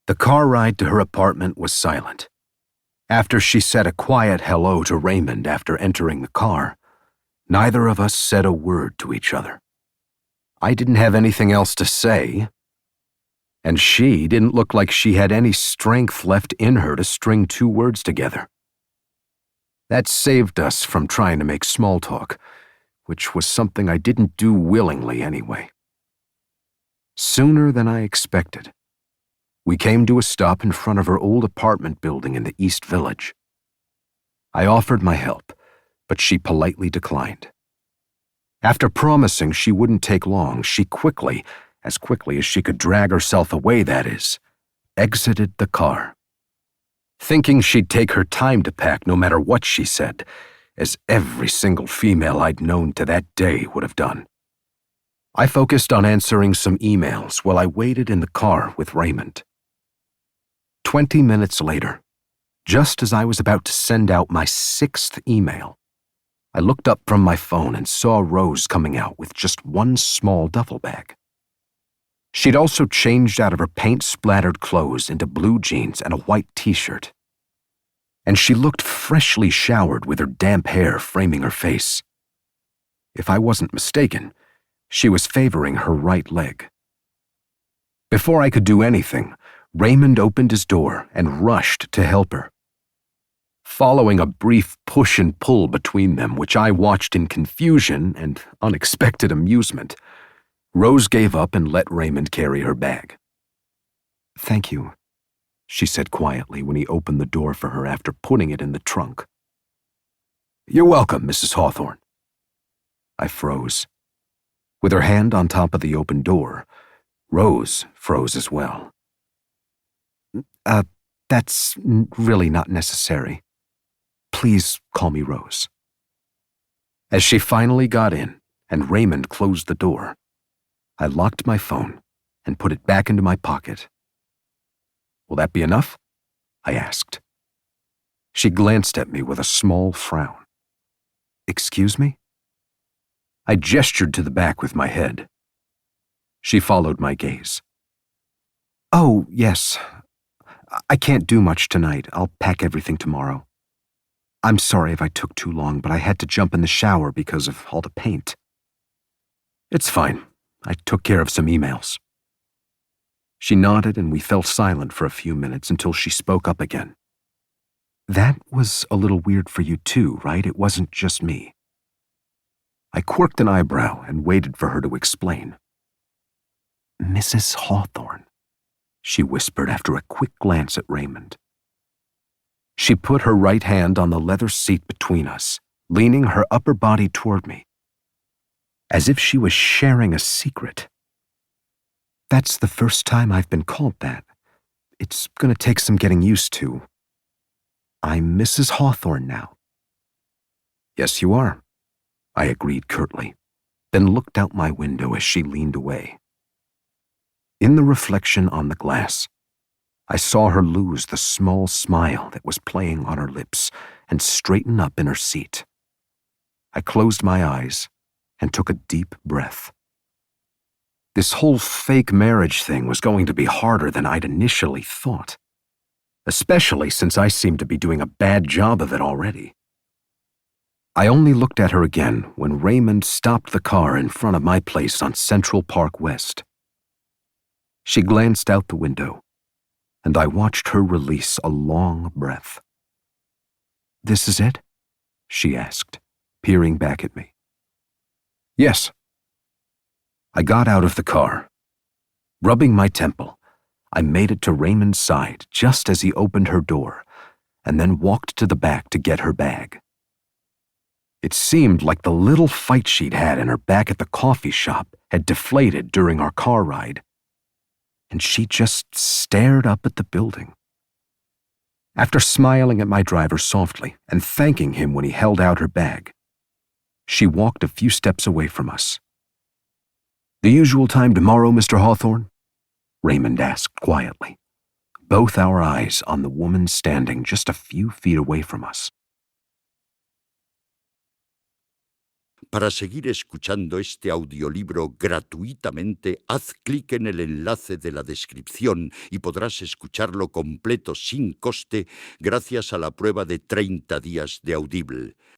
The car ride to her apartment was silent. After she said a quiet hello to Raymond after entering the car, neither of us said a word to each other. I didn't have anything else to say, and she didn't look like she had any strength left in her to string two words together. That saved us from trying to make small talk, which was something I didn't do willingly anyway. Sooner than I expected, we came to a stop in front of her old apartment building in the East Village. I offered my help, but she politely declined. After promising she wouldn't take long, she quickly, as quickly as she could drag herself away, that is, exited the car. Thinking she'd take her time to pack no matter what she said, as every single female I'd known to that day would have done. I focused on answering some emails while I waited in the car with Raymond. 20 minutes later, just as I was about to send out my 6th email, I looked up from my phone and saw Rose coming out with just one small duffel bag. She'd also changed out of her paint-splattered clothes into blue jeans and a white t-shirt. And she looked freshly showered with her damp hair framing her face. If I wasn't mistaken, she was favoring her right leg. Before I could do anything, Raymond opened his door and rushed to help her. Following a brief push and pull between them, which I watched in confusion and unexpected amusement, Rose gave up and let Raymond carry her bag. "Thank you," she said quietly when he opened the door for her after putting it in the trunk. "You're welcome, Mrs. Hawthorne." I froze. With her hand on top of the open door, Rose froze as well. That's really not necessary. Please call me Rose." As she finally got in and Raymond closed the door, I locked my phone and put it back into my pocket. "Will that be enough?" I asked. She glanced at me with a small frown. "Excuse me?" I gestured to the back with my head. She followed my gaze. "Oh, yes. I can't do much tonight. I'll pack everything tomorrow. I'm sorry if I took too long, but I had to jump in the shower because of all the paint." "It's fine. I took care of some emails." She nodded and we fell silent for a few minutes until she spoke up again. "That was a little weird for you too, right? It wasn't just me." I quirked an eyebrow and waited for her to explain. "Mrs. Hawthorne," she whispered after a quick glance at Raymond. She put her right hand on the leather seat between us, leaning her upper body toward me, as if she was sharing a secret. "That's the first time I've been called that. It's gonna take some getting used to. I'm Mrs. Hawthorne now." "Yes, you are," I agreed curtly, then looked out my window as she leaned away. In the reflection on the glass, I saw her lose the small smile that was playing on her lips and straighten up in her seat. I closed my eyes and took a deep breath. This whole fake marriage thing was going to be harder than I'd initially thought, especially since I seemed to be doing a bad job of it already. I only looked at her again when Raymond stopped the car in front of my place on Central Park West. She glanced out the window, and I watched her release a long breath. "This is it?" she asked, peering back at me. "Yes." I got out of the car. Rubbing my temple, I made it to Raymond's side just as he opened her door, and then walked to the back to get her bag. It seemed like the little fight she'd had in her back at the coffee shop had deflated during our car ride, and she just stared up at the building. After smiling at my driver softly and thanking him when he held out her bag, she walked a few steps away from us. "The usual time tomorrow, Mr. Hawthorne?" Raymond asked quietly, both our eyes on the woman standing just a few feet away from us. Para seguir escuchando este audiolibro gratuitamente, haz clic en el enlace de la descripción y podrás escucharlo completo sin coste gracias a la prueba de 30 días de Audible.